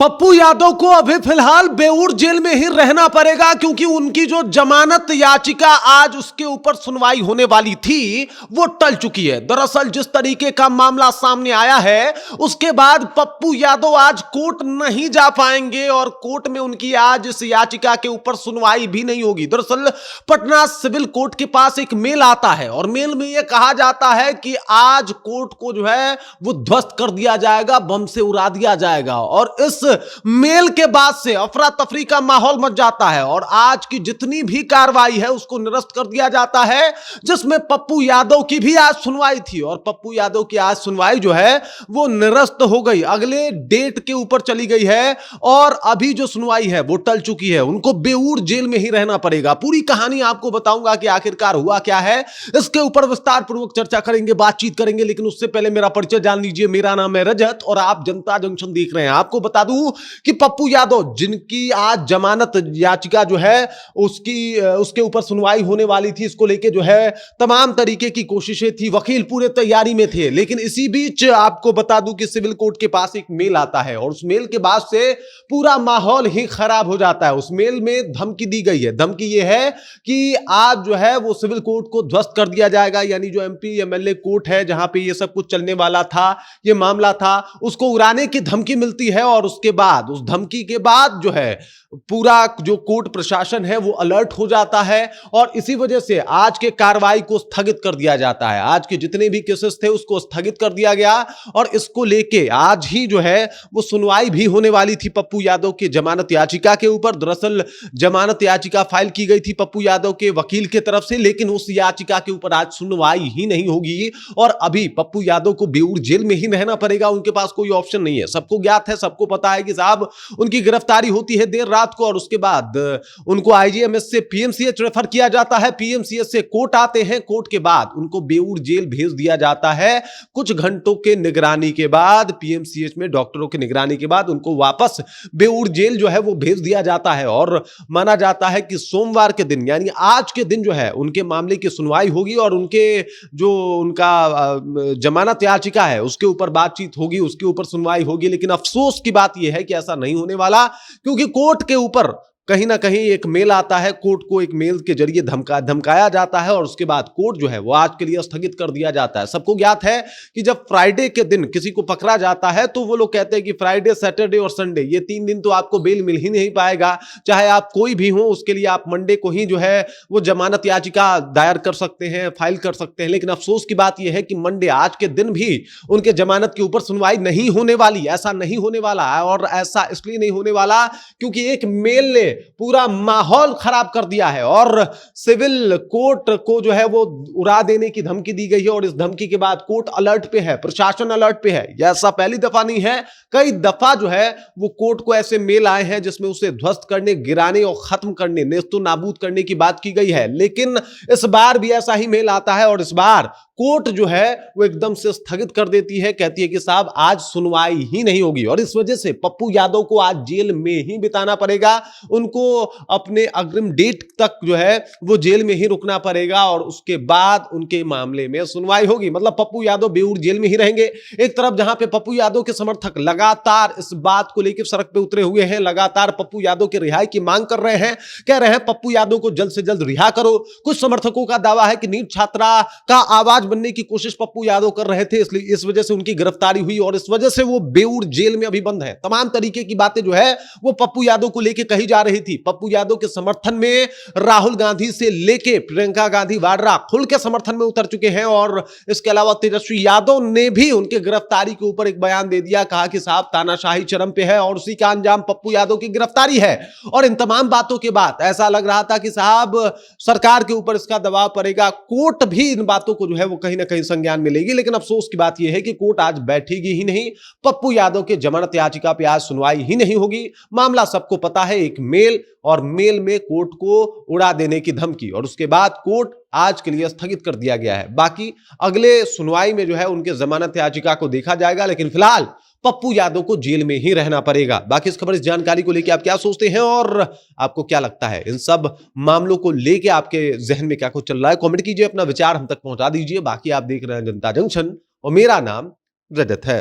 पप्पू यादव को अभी फिलहाल बेऊर जेल में ही रहना पड़ेगा क्योंकि उनकी जो जमानत याचिका आज उसके ऊपर सुनवाई होने वाली थी वो टल चुकी है। दरअसल जिस तरीके का मामला सामने आया है उसके बाद पप्पू यादव आज कोर्ट नहीं जा पाएंगे और कोर्ट में उनकी आज इस याचिका के ऊपर सुनवाई भी नहीं होगी। दरअसल पटना सिविल कोर्ट के पास एक मेल आता है और मेल में यह कहा जाता है कि आज कोर्ट को जो है वो ध्वस्त कर दिया जाएगा, बम से उड़ा दिया जाएगा और इस मेल के बाद से अफरा तफरी का माहौल मच जाता है और आज की जितनी भी कार्रवाई है उसको निरस्त कर दिया जाता है, जिसमें पप्पू यादव की भी आज सुनवाई थी और पप्पू यादव की आज सुनवाई जो है वो निरस्त हो गई, अगले डेट के ऊपर चली गई है और अभी जो सुनवाई है वो टल चुकी है। उनको बेऊर जेल में ही रहना पड़ेगा। पूरी कहानी आपको बताऊंगा कि आखिरकार हुआ क्या है, इसके ऊपर विस्तार पूर्वक चर्चा करेंगे, बातचीत करेंगे, लेकिन उससे पहले मेरा परिचय जान लीजिए। मेरा नाम है रजत और आप जनता जंक्शन देख रहे हैं। आपको बता दूं कि पप्पू यादव जिनकी आज जमानत याचिका जो है उसके ऊपर सुनवाई होने वाली थी, इसको लेके जो है तमाम तरीके की कोशिशें थी, वकील पूरे तैयारी में थे, लेकिन इसी बीच आपको बता दूं कि सिविल कोर्ट के पास एक मेल आता है और उस मेल के बाद से पूरा माहौल ही खराब हो जाता है। उस मेल में धमकी दी गई है। धमकी यह है कि आज जो है वो सिविल कोर्ट को ध्वस्त कर दिया जाएगा, यानी जो एमपी एमएलए कोर्ट है जहां पे ये सब कुछ चलने वाला था, ये मामला था, उसको उड़ाने की धमकी मिलती है और उसके बाद उस धमकी के बाद जो है पूरा जो कोर्ट प्रशासन है वो अलर्ट हो जाता है और इसी वजह से आज के कार्रवाई को स्थगित कर दिया जाता है। आज के जितने भी केसेस थे उसको स्थगित कर दिया गया और इसको लेके आज ही जो है वो सुनवाई भी होने वाली थी पप्पू यादव की जमानत याचिका के ऊपर। दरअसल जमानत याचिका फाइल की गई थी पप्पू यादव के वकील की तरफ से, लेकिन उस याचिका के ऊपर आज सुनवाई ही नहीं होगी और अभी पप्पू यादव को बेऊर जेल में ही रहना पड़ेगा। उनके पास कोई ऑप्शन नहीं है। सबको ज्ञात है, सबको पता है कि साहब उनकी गिरफ्तारी होती है देर रात को और उसके बाद उनको आईजीएमएस से पीएमसीएच रेफर किया जाता है, पीएमसीएच से कोर्ट आते हैं, कोर्ट के बाद उनको बेऊर जेल भेज दिया जाता है। कुछ घंटों के निगरानी के बाद पीएमसीएच में डॉक्टरों की निगरानी के बाद उनको वापस बेऊर जेल जो है वो भेज दिया जाता है और माना जाता है कि सोमवार के दिन यानी आज के दिन जो है उनके मामले की सुनवाई होगी और उनके जो उनका जमानत याचिका है उसके ऊपर बातचीत होगी, उसके ऊपर सुनवाई होगी। लेकिन अफसोस की बात यह है कि ऐसा नहीं होने वाला क्योंकि कोर्ट के ऊपर कहीं ना कहीं एक मेल आता है, कोर्ट को एक मेल के जरिए धमकाया जाता है और उसके बाद कोर्ट जो है वो आज के लिए स्थगित कर दिया जाता है। सबको ज्ञात है कि जब फ्राइडे के दिन किसी को पकड़ा जाता है तो वो लोग कहते हैं कि फ्राइडे, सैटरडे और संडे ये 3 दिन तो आपको बेल मिल ही नहीं पाएगा, चाहे आप कोई भी हो, उसके लिए आप मंडे को ही जो है वो जमानत याचिका दायर कर सकते हैं, फाइल कर सकते हैं। लेकिन अफसोस की बात यह है कि मंडे आज के दिन भी उनके जमानत के ऊपर सुनवाई नहीं होने वाली। ऐसा नहीं होने वाला है और ऐसा इसलिए नहीं होने वाला क्योंकि एक मेल ने पूरा माहौल खराब कर दिया है और सिविल कोर्ट को जो है वो उड़ा देने की धमकी दी गई है और इस धमकी के बाद कोर्ट अलर्ट पे है, प्रशासन अलर्ट पे है। यह ऐसा पहली दफा नहीं है, कई दफा जो है वो कोर्ट को ऐसे मेल आए हैं जिसमें उसे ध्वस्त करने, गिराने और खत्म करने, नेस्तो नाबूद करने की बात की गई है। लेकिन इस बार भी ऐसा ही मेल आता है और इस बार कोर्ट जो है वो एकदम से स्थगित कर देती है, कहती है कि साहब आज सुनवाई ही नहीं होगी और इस वजह से पप्पू यादव को आज जेल में ही बिताना पड़ेगा। उनको अपने अग्रिम डेट तक जो है वो जेल में ही रुकना पड़ेगा और उसके बाद उनके मामले में सुनवाई होगी। मतलब पप्पू यादव बेऊर जेल में ही रहेंगे। एक तरफ जहां पे पप्पू यादव के समर्थक लगातार इस बात को लेकर सड़क पे उतरे हुए हैं, लगातार पप्पू यादव के रिहाई की मांग कर रहे हैं, कह रहे हैं पप्पू यादव को जल्द से जल्द रिहा करो। कुछ समर्थकों का दावा है कि नीट छात्रा का आवाज बनने की कोशिश पप्पू यादव कर रहे थे, इसलिए इस वजह से उनकी गिरफ्तारी हुई और इस वजह से वो बेऊर जेल में अभी बंद है। तमाम तरीके की बातें जो है वो पप्पू यादव को लेकर कही जा रही थी। पप्पू यादव के समर्थन में राहुल गांधी से लेके प्रियंका गांधी वाड्रा खुल के समर्थन में उतर चुके हैं और इसके अलावा तेजस्वी यादव ने भी उनके गिरफ्तारी के ऊपर एक बयान दे दिया, कहा कि साहब तानाशाही चरम पे है और उसी का अंजाम पप्पू यादव की गिरफ्तारी है। और इन तमाम बातों के बाद ऐसा लग रहा था कि साहब सरकार के ऊपर इसका दबाव पड़ेगा, कोर्ट भी इन बातों को जो है वो कहीं ना कहीं संज्ञान में लेगी। लेकिन अफसोस की बात यह है कि कोर्ट आज बैठेगी ही नहीं, पप्पू यादव के जमानत याचिका पे आज सुनवाई ही नहीं होगी। मामला सबको पता है, एक मेल और मेल में कोर्ट को उड़ा देने की धमकी और उसके बाद कोर्ट आज के लिए स्थगित कर दिया गया है। बाकी अगले सुनवाई में जो है उनके जमानत याचिका को देखा जाएगा, लेकिन फिलहाल पप्पू यादव को जेल में ही रहना पड़ेगा। बाकी इस खबर, इस जानकारी को लेकर आप क्या सोचते हैं और आपको क्या लगता है, इन सब मामलों को लेकर आपके जहन में क्या कुछ चल रहा है, कमेंट कीजिए, अपना विचार हम तक पहुंचा दीजिए। बाकी आप देख रहे हैं जनता जंक्शन और मेरा नाम रजत है।